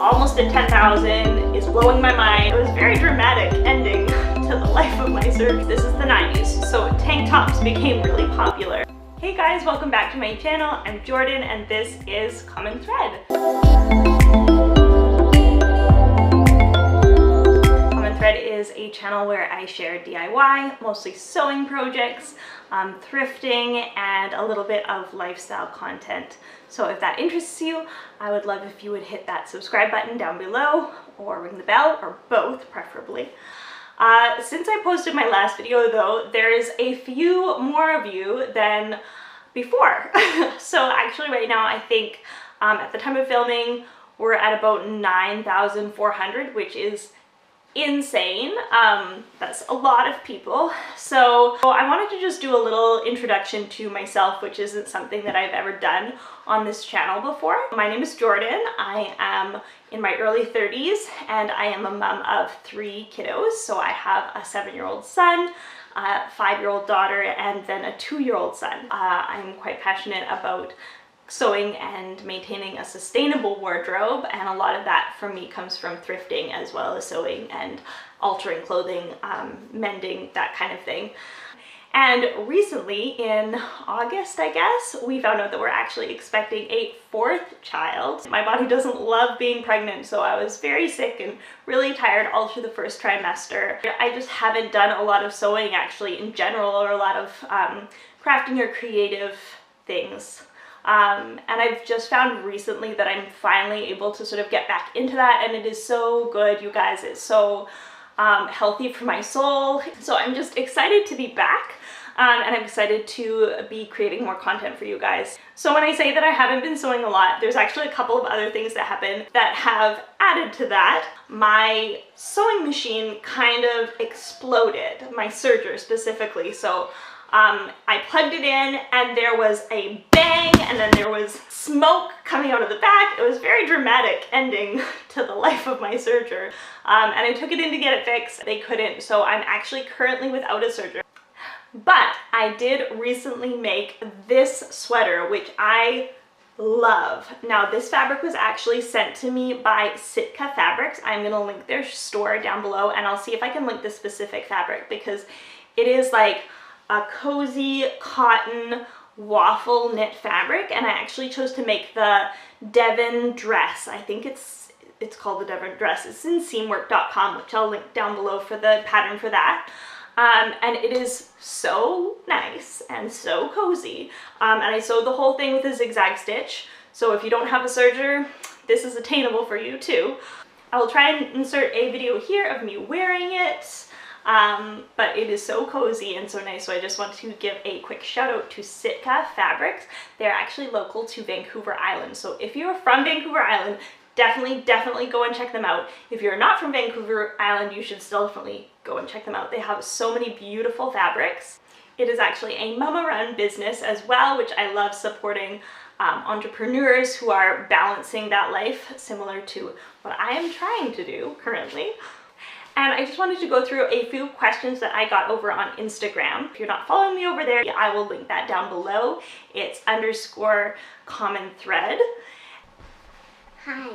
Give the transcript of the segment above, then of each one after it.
almost at 10,000 is blowing my mind. It was a very dramatic ending to the life of my search. This is the 90s, so tank tops became really popular. Hey guys, welcome back to my channel. I'm Jordan and this is Common Thread. Common Thread is a channel where I share DIY, mostly sewing projects, thrifting, and a little bit of lifestyle content. So if that interests you, I would love if you would hit that subscribe button down below or ring the bell, or both preferably. Since I posted my last video though, there's a few more of you than before. So actually right now I think at the time of filming we're at about 9,400, which is insane. That's a lot of people. So I wanted to just do a little introduction to myself, which isn't something that I've ever done on this channel before. My name is Jordan. I am in my early 30s and I am a mom of 3 kiddos. So I have a 7-year-old son, a 5-year-old daughter, and then a 2-year-old son. I'm quite passionate about sewing and maintaining a sustainable wardrobe, and a lot of that for me comes from thrifting as well as sewing and altering clothing, mending, that kind of thing. And recently in August, I guess, we found out that we're actually expecting a 4th child. My body doesn't love being pregnant, so I was very sick and really tired all through the first trimester. I just haven't done a lot of sewing actually in general, or a lot of crafting or creative things. And I've just found recently that I'm finally able to sort of get back into that, and it is so good, you guys. It's so healthy for my soul. So I'm just excited to be back, and I'm excited to be creating more content for you guys. So when I say that I haven't been sewing a lot, there's actually a couple of other things that happen that have added to that. My sewing machine kind of exploded, my serger specifically. So I plugged it in and there was a bang, and then there was smoke coming out of the back. It was a very dramatic ending to the life of my serger. And I took it in to get it fixed. They couldn't, so I'm actually currently without a serger. But I did recently make this sweater, which I love. Now this fabric was actually sent to me by Sitka Fabrics. I'm gonna link their store down below, and I'll see if I can link the specific fabric, because it is like a cozy cotton waffle knit fabric, and I actually chose to make the Devon dress. I think it's called the Devon dress. It's in Seamwork.com, which I'll link down below for the pattern for that. And it is so nice and so cozy. And I sewed the whole thing with a zigzag stitch. So if you don't have a serger, this is attainable for you too. I will try and insert a video here of me wearing it. But it is so cozy and so nice, so I just want to give a quick shout out to Sitka Fabrics. They're actually local to Vancouver Island, so if you're from Vancouver Island, definitely go and check them out. If you're not from Vancouver Island, you should still definitely go and check them out. They have so many beautiful fabrics. It is actually a mama-run business as well, which I love supporting entrepreneurs who are balancing that life, similar to what I am trying to do currently. And I just wanted to go through a few questions that I got over on Instagram. If you're not following me over there, I will link that down below. It's _commonthread. Hi.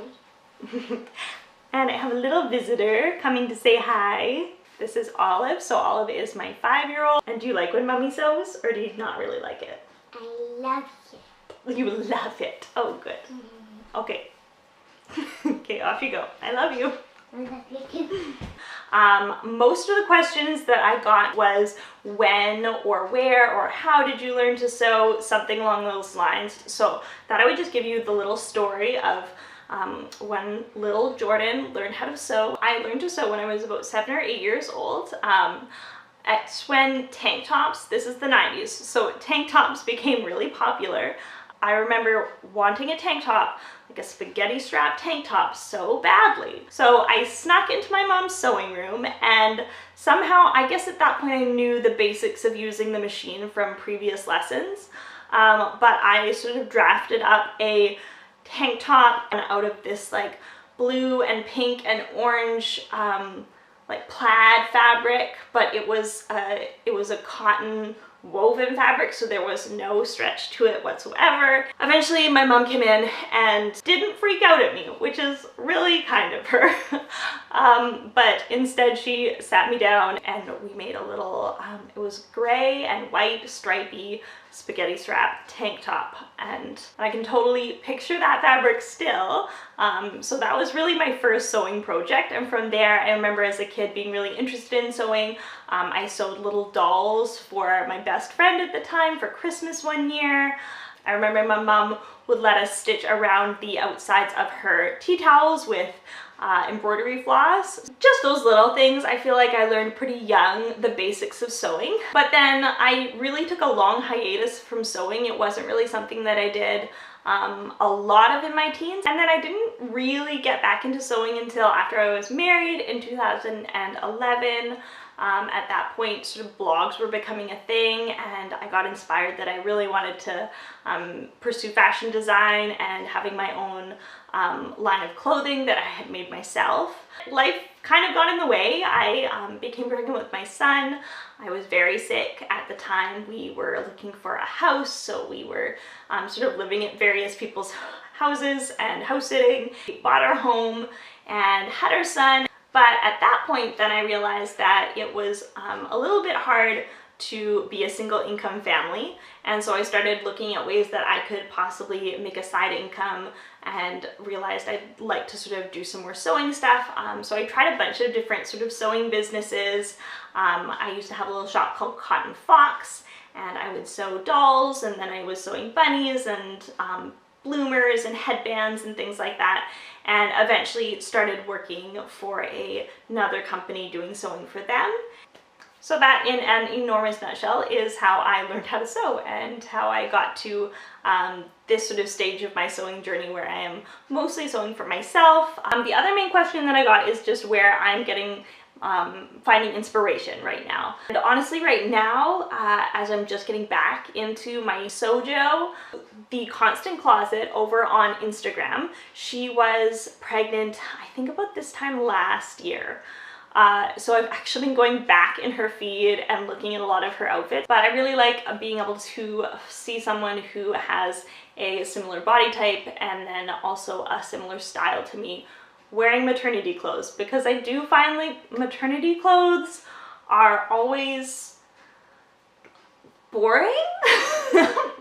And I have a little visitor coming to say hi. This is Olive. So Olive is my 5-year-old. And do you like when mommy sews, or do you not really like it? I love it. You love it. Oh, good. Okay. Okay, off you go. I love you. I love you too. Most of the questions that I got was when or where or how did you learn to sew, something along those lines. So thought I would just give you the little story of when little Jordan learned how to sew. I learned to sew when I was about 7 or 8 years old. It's when tank tops, this is the 90s, so tank tops became really popular. I remember wanting a tank top, like a spaghetti strap tank top, so badly. So I snuck into my mom's sewing room, and somehow, I guess at that point I knew the basics of using the machine from previous lessons, but I sort of drafted up a tank top out of this like blue and pink and orange like plaid fabric, but it was a cotton woven fabric, so there was no stretch to it whatsoever. Eventually my mom came in and didn't freak out at me, which is really kind of her. But instead she sat me down and we made a little, it was gray and white stripy spaghetti strap tank top, and I can totally picture that fabric still. So that was really my first sewing project, and from there I remember as a kid being really interested in sewing. I sewed little dolls for my best friend at the time for Christmas one year. I remember my mom would let us stitch around the outsides of her tea towels with embroidery floss. Just those little things. I feel like I learned pretty young the basics of sewing, but then I really took a long hiatus from sewing. It wasn't really something that I did a lot of in my teens, and then I didn't really get back into sewing until after I was married in 2011. At that point, sort of blogs were becoming a thing, and I got inspired that I really wanted to pursue fashion design and having my own line of clothing that I had made myself. Life kind of got in the way. I became pregnant with my son. I was very sick at the time. We were looking for a house, so we were sort of living at various people's houses and house sitting. We bought our home and had our son. But at that point, then I realized that it was a little bit hard to be a single income family. And so I started looking at ways that I could possibly make a side income, and realized I'd like to sort of do some more sewing stuff. So I tried a bunch of different sort of sewing businesses. I used to have a little shop called Cotton Fox, and I would sew dolls, and then I was sewing bunnies and bloomers and headbands and things like that, and eventually started working for another company doing sewing for them. So that, in an enormous nutshell, is how I learned how to sew and how I got to this sort of stage of my sewing journey where I am mostly sewing for myself. The other main question that I got is just where I'm getting finding inspiration right now. And honestly, right now, as I'm just getting back into my Sojo, the Constant Closet over on Instagram, she was pregnant, I think about this time last year. So I've actually been going back in her feed and looking at a lot of her outfits, but I really like being able to see someone who has a similar body type and then also a similar style to me wearing maternity clothes, because I do find like maternity clothes are always boring.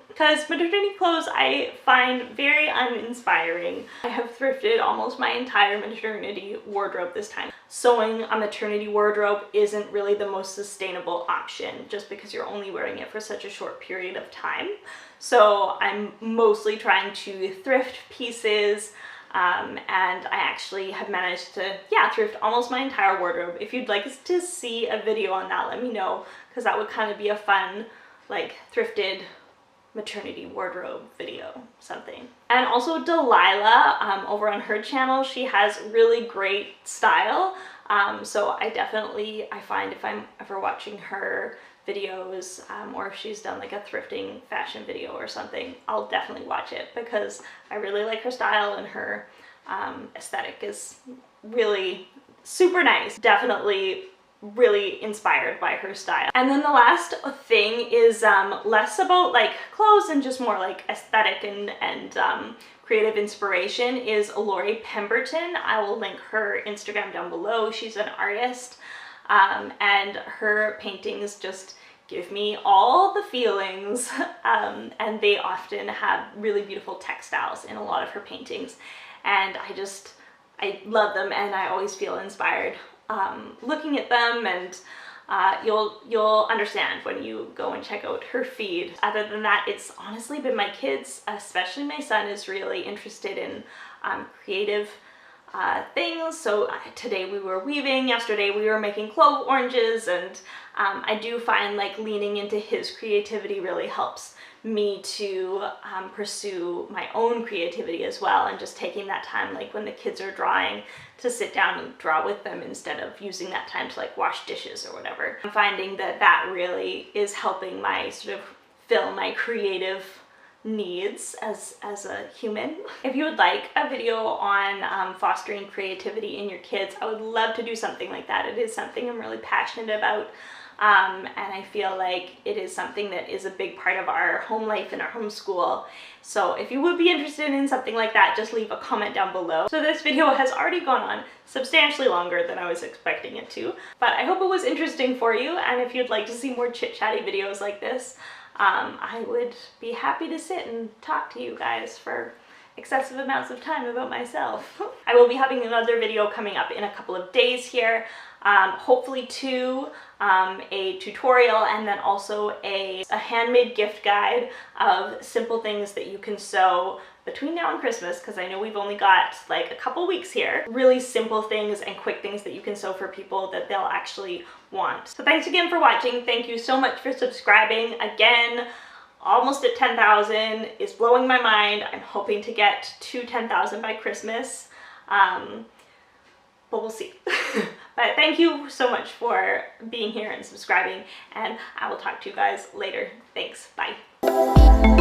Because maternity clothes I find very uninspiring. I have thrifted almost my entire maternity wardrobe this time. Sewing a maternity wardrobe isn't really the most sustainable option, just because you're only wearing it for such a short period of time. So I'm mostly trying to thrift pieces, and I actually have managed to, thrift almost my entire wardrobe. If you'd like to see a video on that, let me know, because that would kind of be a fun, like, thrifted maternity wardrobe video, something. And also Delilah, over on her channel, she has really great style. So I find if I'm ever watching her videos, or if she's done like a thrifting fashion video or something, I'll definitely watch it, because I really like her style, and her aesthetic is really super nice. Definitely really inspired by her style. And then the last thing is less about like clothes and just more like aesthetic and creative inspiration, is Lori Pemberton. I will link her Instagram down below. She's an artist, and her paintings just give me all the feelings, and they often have really beautiful textiles in a lot of her paintings, and I love them, and I always feel inspired looking at them, and you'll understand when you go and check out her feed. Other than that, it's honestly been my kids, especially my son, is really interested in creative things. So today we were weaving, yesterday we were making clove oranges, and I do find like leaning into his creativity really helps me to pursue my own creativity as well, and just taking that time, like when the kids are drawing, to sit down and draw with them instead of using that time to like wash dishes or whatever. I'm finding that that really is helping my sort of fill my creative needs as a human. If you would like a video on fostering creativity in your kids, I would love to do something like that. It is something I'm really passionate about. And I feel like it is something that is a big part of our home life and our homeschool. So if you would be interested in something like that, just leave a comment down below. So this video has already gone on substantially longer than I was expecting it to, but I hope it was interesting for you. And if you'd like to see more chit-chatty videos like this, I would be happy to sit and talk to you guys for excessive amounts of time about myself. I will be having another video coming up in a couple of days here. Hopefully two, a tutorial, and then also a handmade gift guide of simple things that you can sew between now and Christmas, because I know we've only got like a couple weeks here. Really simple things and quick things that you can sew for people that they'll actually want. So thanks again for watching. Thank you so much for subscribing. Again, almost at 10,000 is blowing my mind. I'm hoping to get to 10,000 by Christmas, but we'll see. But thank you so much for being here and subscribing, and I will talk to you guys later. Thanks, bye.